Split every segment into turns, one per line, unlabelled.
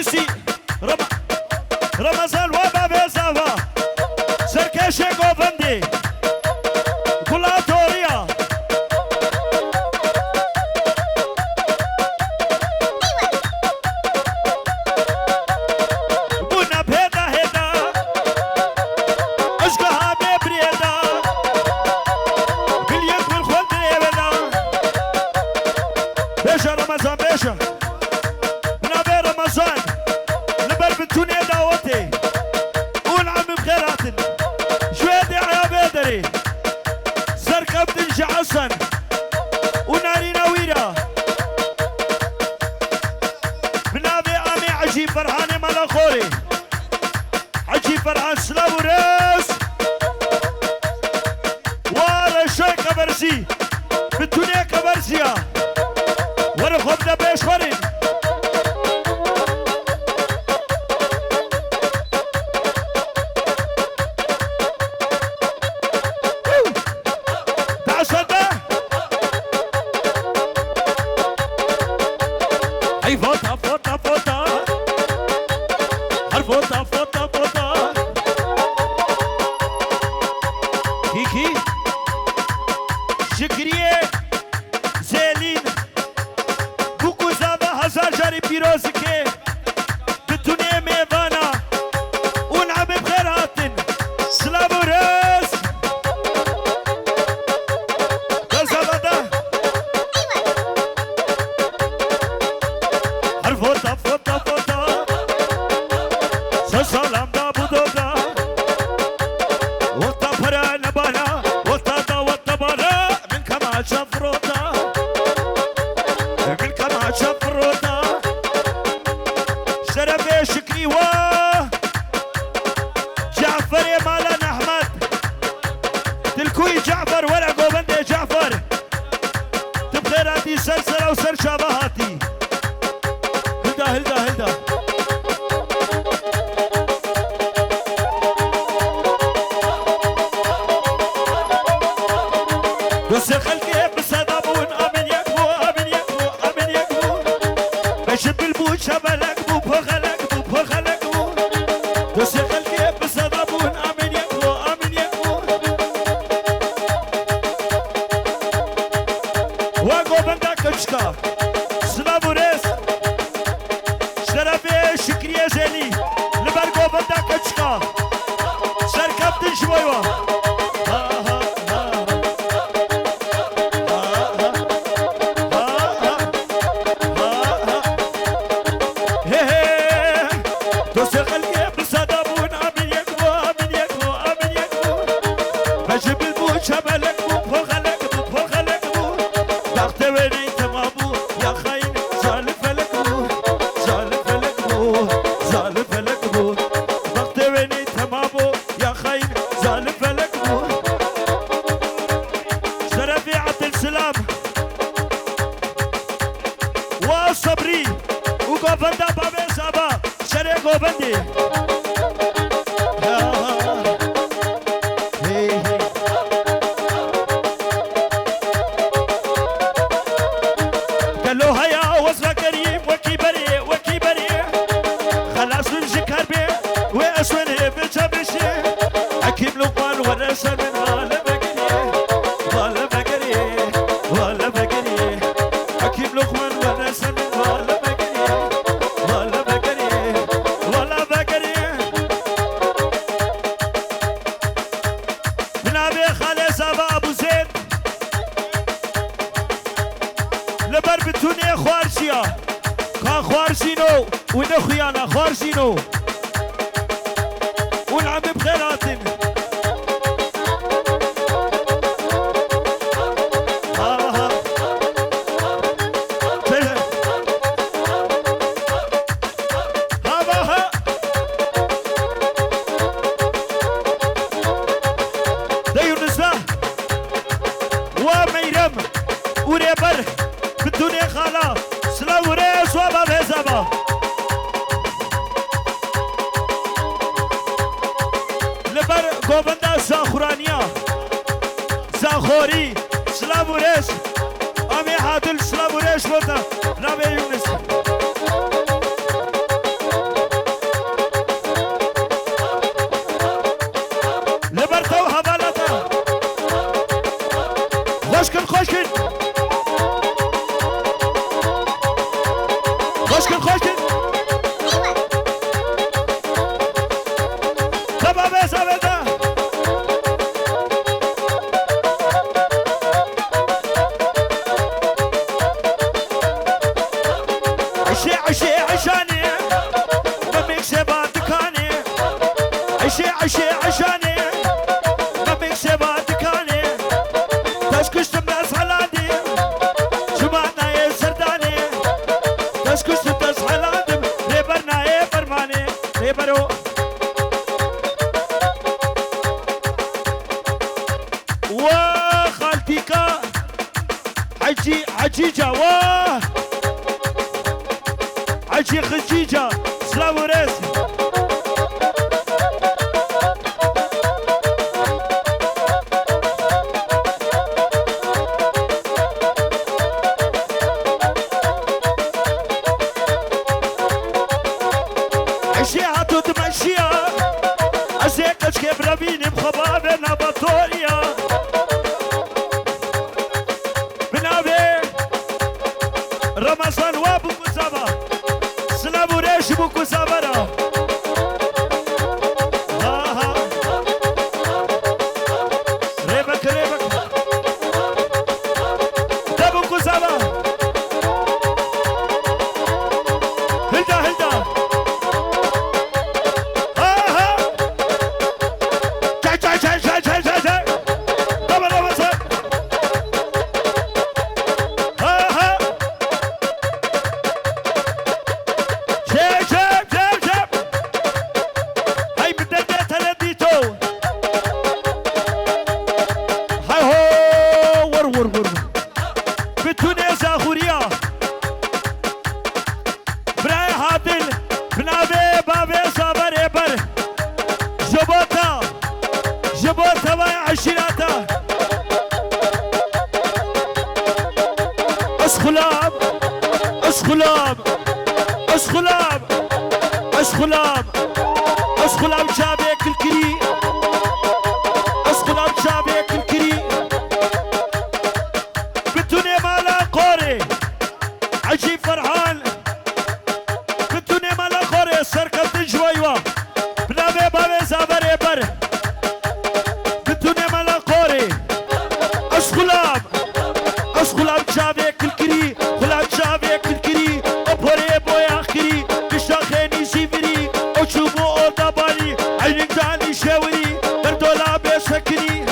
رئيسي رمضان وبابي زافا سركشي قوفندي كولاتوريا بونا بيدا هيدا اشقها ببريدا باليد والخلد يبدا باشا رمضان باشا بنابي رمضان لبر بنتوني دعوتي ونعم بخيرات جوادي عيا بيدري سركب دنجا حسن وناري نويرة بنابي امي عجيب فرحاني مالا خوري عجيب فرحان سلاو راس وارا شوي كبرسي بنتوني كبرسيا ورا خبنا بيش خوري فوتا فوتا فوتا هر فوتا فوتا فوتا كيكي شكرية زيلين بوكو زابا هزار جاري بيروزكي بتوني ميفانا ونعم بخيراتن سلام وراس كزابدا فوتا فوتا فوتا سلام دا بودوغا وطا برا نبانا وطا دا وطا برا من كما شفروتا من كما شفروتا شرفي شكري و جعفري مالان احمد تلكوي جعفر ولا قوبندي جعفر تبخيراتي سلسلة وسر شابهاتي هلدا هلدا بس خلقي بصدابون امن يكبو امن يكبو امن يكبو بشب البوت شبلك بو بخلك بو بخلك بو بس خلقي بصدابون امن يكبو امن يكبو واقو بندا كشكا سلام وريس شرفي شكرية زيني لبرقو بندا كشكا سركبتن شويوه صبري وقوفندا بابي زابا شري قوفندي قالوا هيا وصل كريم وكيبري وكيبري خلاص نمشي كربي واسوني بالجبشي حكيم لقمان ورسل من ولا بقري ولا بقري ولا بقري حكيم لقمان ورسل من ولا بقري ولا بقري ولا بقري من ابي خالد زابا ابو زيد لبر بتوني خوارشيا كان خوارشينو ونخيانا خوارشينو والعم بخيراتن وميرم وريبر بالدنيا خالا سلاو وريس وابا بيزابا لبر قوبندا زاخورانيا زاخوري سلاو وريس امي عادل سلاو وريس وطا نابي يونس عشي عشي عشاني مميك سبا دكاني عشي عشي عشاني مميك سبا دكاني تسكشت بس حلادي جمعنا يا سرداني تسكشت بس حلادي ريبرنا يا برماني ريبرو وخالتيكا عجيجة واه عجي خجيجة سلام ورز عشي هاتو تمشيها عزيك اشكي برابيني بخبابنا بطوريا رمضان وابو كوزابا سلام وريش بو كوزابرا ها ريبك ريبك دابو كوزابا هلدا هلدا ها جاي جاي جاي جاي جاي جاي جاي دابا رمضان اسخلاب اسخلاب اسخلاب اسخلاب اسخلاب جابك الكري اسخلاب جابك الكري بتوني مالا قوري عجيب فرحان بتوني مالا قوري سركب جويوه بنابي بابي زابري بر بتوني مالا قوري اسخلاب اسخلاب جابك الكري خلاب جابك الكري ابوري بويا اخري بشاخيني سيفري وشوفو اوضاباني عينك داني شاوري بردولا بسكني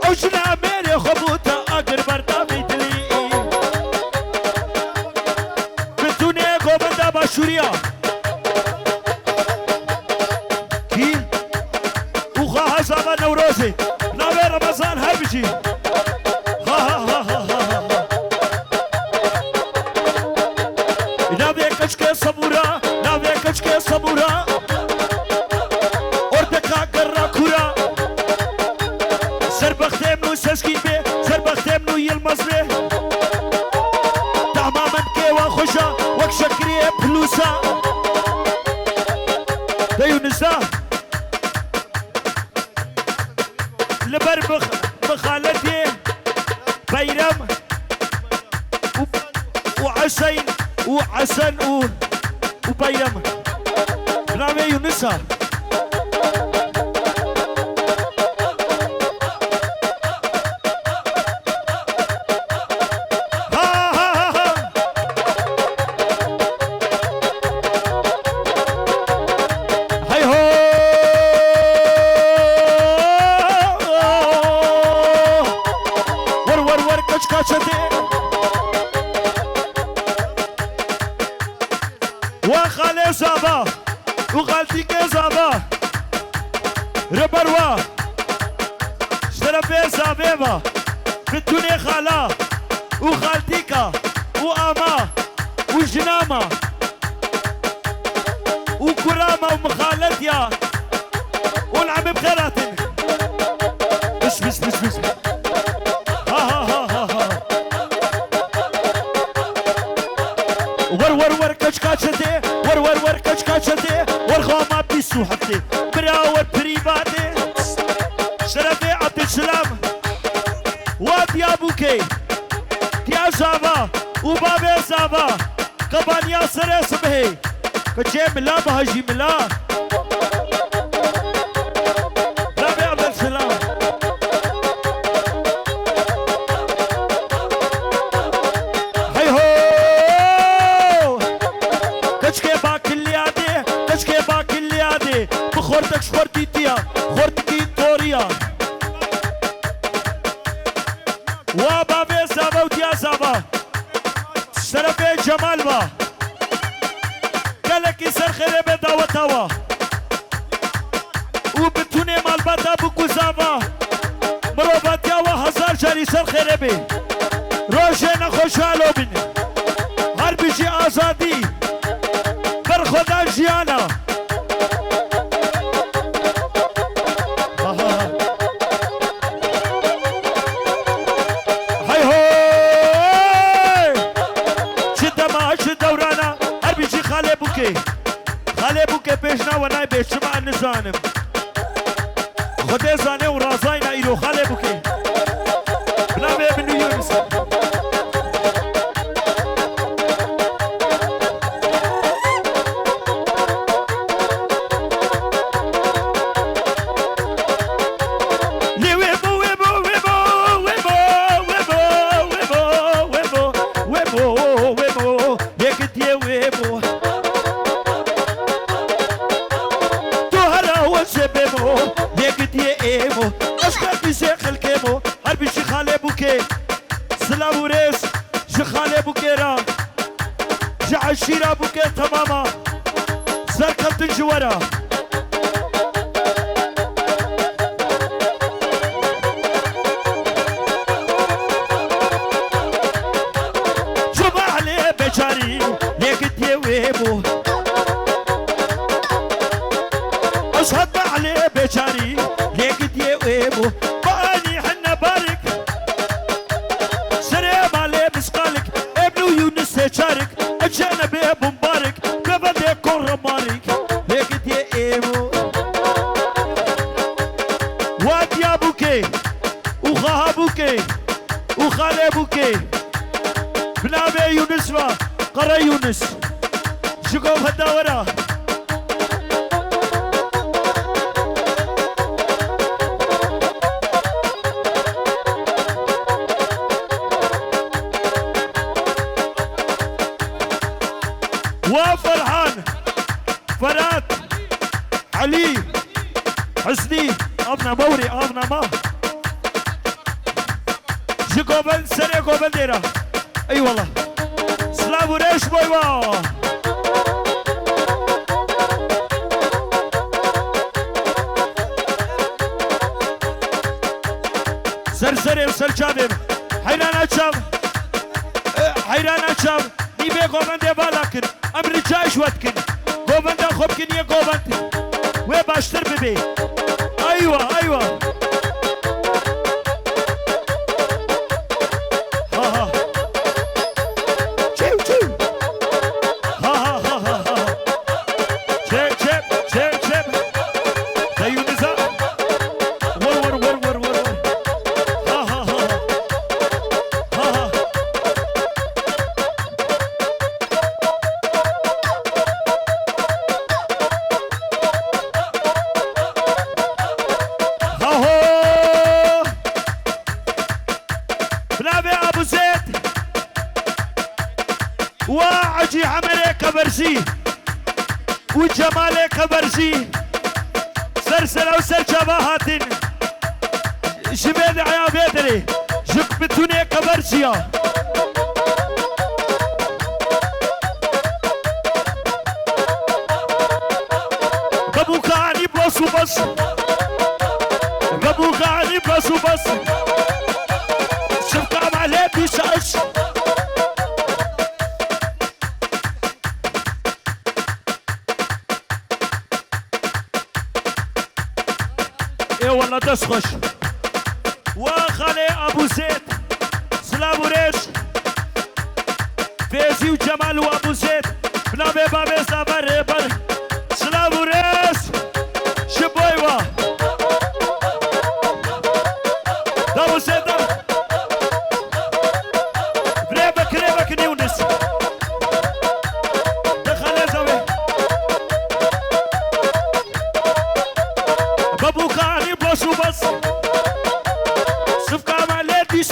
اوشنا ميري خبوتا اقر بردامي دلي بتوني قوبندا باشوريا كي وخا هزابا نوروزي نابي رمضان هبجي Navekachke sabura Ordeka garra kura Serbakhtemnu seskin be Serbakhtemnu yilmaz be Tamamen kewa khosha Wak shakriye plusa Dayunisa Libar bkhalati Bayram وعسين وعسن وبيرم برافو يونسا هاي هو ور كش كاشتي وخالي زابا وخالتي زابا ربروا شرفي زابيبا بتوني خالا وخالتيكا واما وجناما وكراما ومخالتيا والعم بخيراتن بس ور كشكاشتي ور كشكاشتي والخوما بيسو حتي براور بريباتي شرفي عبد السلام وابيا بوكي تيا زابا وبابي زابا قبانيا سري صبحي كجي ملا بهجي ملا ربي عبد السلام هاي هو خورتك شخورتيتيا خورتكي توريا وابا في زابا وديا زابا شرفي جمال با قالك يسر خريبة داوتاوا وبتوني مالباتا بكو زابا مروباتيا وهزار جاري سر خريبة روشينا خوشالو بين هر بيجي آزادي برخودا جيانا هاي هوي شدما شدورانا هر بيجي خالي بوكي بيشنا وناي بيشما نزانم خدي زاني ورازاينا ايرو خالي بوكي بنامي بنو يونس الشيرة بوكي تماما زركبت الجوارة جمع عليه بجاري ليك ويبو اشهد عليه بجاري ليك ويبو باني حنا بارك سريم عليه مسقالك ابنو يونس شارك اجانا بابو مبارك كبدي كور مارك ليك ايبو واد يا بوكي وخاها بوكي وخالي بوكي بنابي يونس قرا يونس شكوف الدورة وفرحان فرات علي حسني ابنا موري ابنا ما جيكوبن سريكوبن ديرا اي والله سلام وريش بويوا سرسري وسرجابم حيران اتشام نيبي كوبن دي بالاكن امري جايش واتكن كوبن دا خوبكن يا كوبن وي باشتر ببي ايوه واعجي عملي كبرزي وجمالي كبرزي سرسلة وسرجباهاتن جميل عيا بيدري جك بتوني كبرزيا بابوكا عني بلاسو بس بابوكا عني بلاسو بس شفكا معلي بيشاش والله تسخش وخالي ابو زيد سلام وريش فيزي وجمال وابو زيد بنابي بابي صبر بر سلام وريش شبويوا ابو زيد ريبك نيونس دخل زاوي بابو خالي شو بس صفقة مع ليدي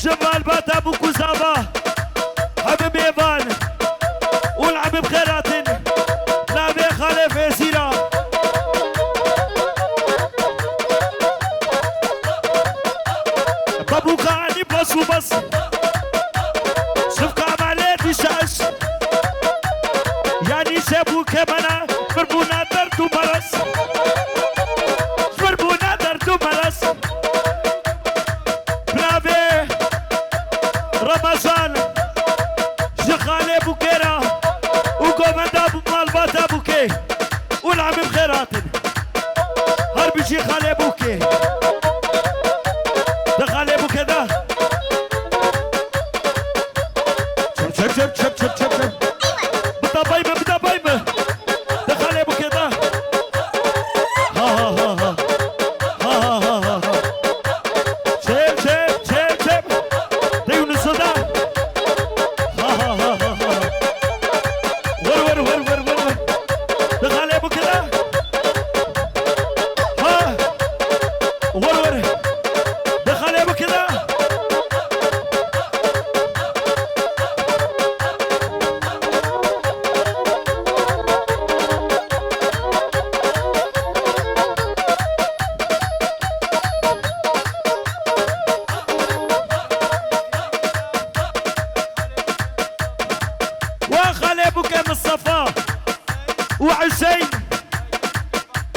جمال باتا بوكو زابا حبيب ايفان والعم بخيرات نابي خالف يسيرا بابوكا عني بس وبس صفقة عملية شاش يعني سابو كمانا فربونا دردو مرس فربونا دردو مرس برافي رمضان جخالي بوكيرا وقومندا بمالباتا بوكي والعم بخيرات هربي شي خالي بوكي دخالي بوكي ده شب شب شب شب شب شب بدا بايبه بدا بايبه دخالي بوكي ده ها ها ها ها ها ها ها ها شب شب شب شب ديون الصدى ها ها ها ها ها ور ور ور ور ور ور دخالي بوكي ده ها ور ور دخالي بوكي ده وخالي بوكي مصطفى وعسين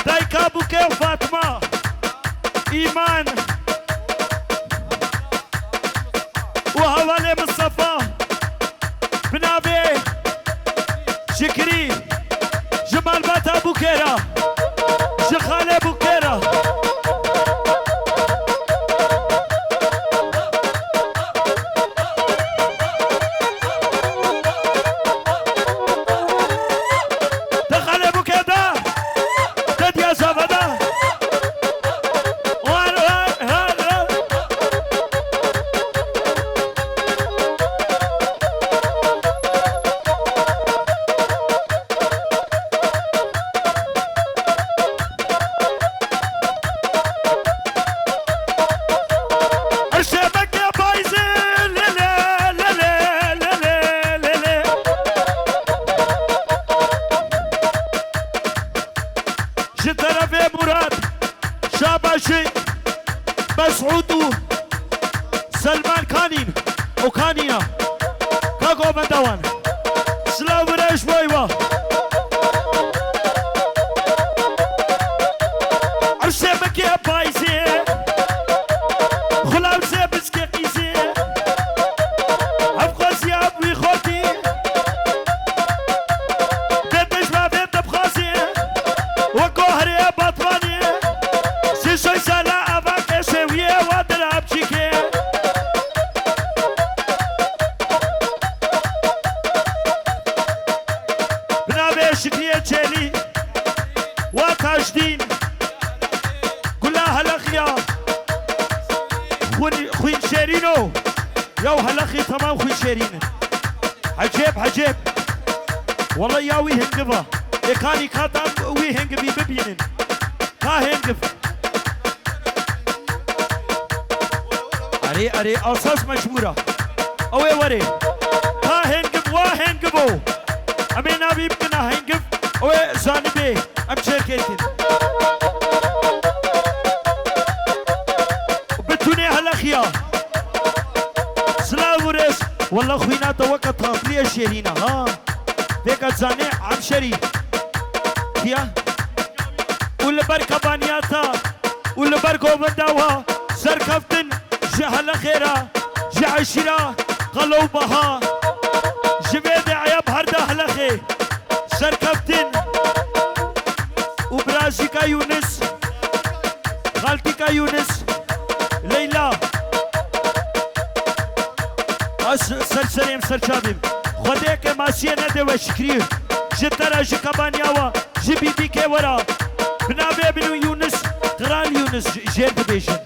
دايكا بوكي وفاطمة إيمان وهوالي مصطفى بنابي شكري جمال باتا بوكيرا جخالي بوكيرا دخالي بوكيدا دد يا زبدا وان وان هان ارشبك يا بايزين للا للا للا للا جترفي مراد شاباشي مسعود سلمان كانين وكانينا كاكو مندوان سلاو بريش بايوا عرشبك يا بايزي خلاو زيبسكي قيزي عفقاس يا ابوي خوتي تدش ما بيت بخاسي وكوهري بطواني سيشوي سالا افاك شوية ودراب شيكي بنابي شكرية تشيلي وتاجدين كلها هلخيا خوين شيرينو يو هلخي تمام خوين شيرين عجيب عجيب والله يا وي هنقفا إكاني كاتب وي هنقفي ببينن ها هنقف أري أري أساس مجمورة أوي وري ها هنقف وا هنقفو أمين أبي بكنا هنقف أوي زانبي أم شركتين بتوني هلخيا سلاو ريس والله خوينا توقع طابلية شيرينا ها بيكا زاني عم شري كيا والبر كبانياتا والبر كوبنداوا سركفتن جهل خيرا جعشرا قلوبها جبيد عيب هرده هلخي سركفتن وبرازيكا يونس خالتيكا يونس ليلى سرسريم سرچابیم خودی که ماسیه نده و شکری جترا جکبانیاوا جبیبی که ورا بنابه بنو یونس قرال یونس جیر ببیشن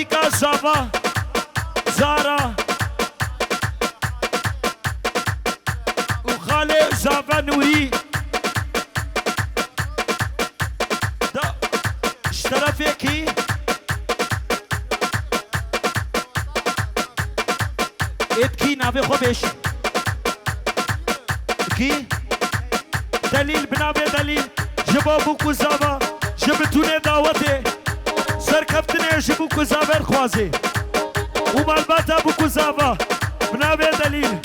خالتیکا زاوا زارا و خاله زاوا نوری دا اشترافيكي ابكي نافي خوبش كي دليل بنابي دليل جبابو كوزابا جبتوني دعوتي سركفتني جبو كوزابا الخوازي ومالباتا بو كوزابا بنابي دليل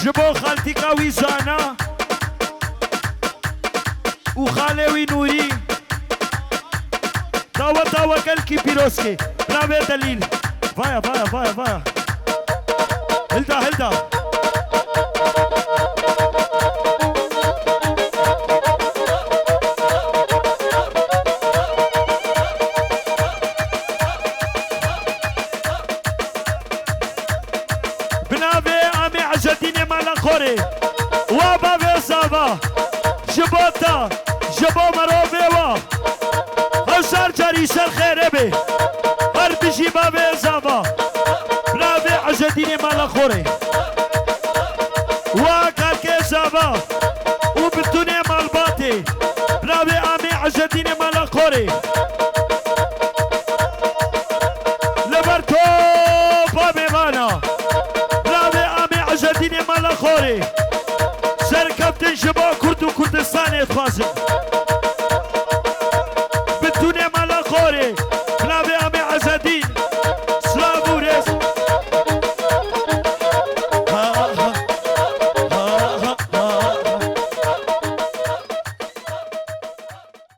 جبو خالتي كاوي زانا وخالي نوري دعوت قلكي بيروسكي بنابي دليل فايا فايا فايا فايا هلدا هلدا بنابي امي عجديني مالا خوري وابا بيزابا جبوتا جبو مروبي وا هشار جاري سر خيري بي هر بجي بابي زابا بنابي عجديني مالا خوري وكالكي زابا وبتوني مالباتي بنابي امي عجديني مالا خوري لبرتو بابي بانا بنابي امي عجديني مالا خوري سر كابتن جبا كرد و كردستان اتخازم بتوني مالا خوري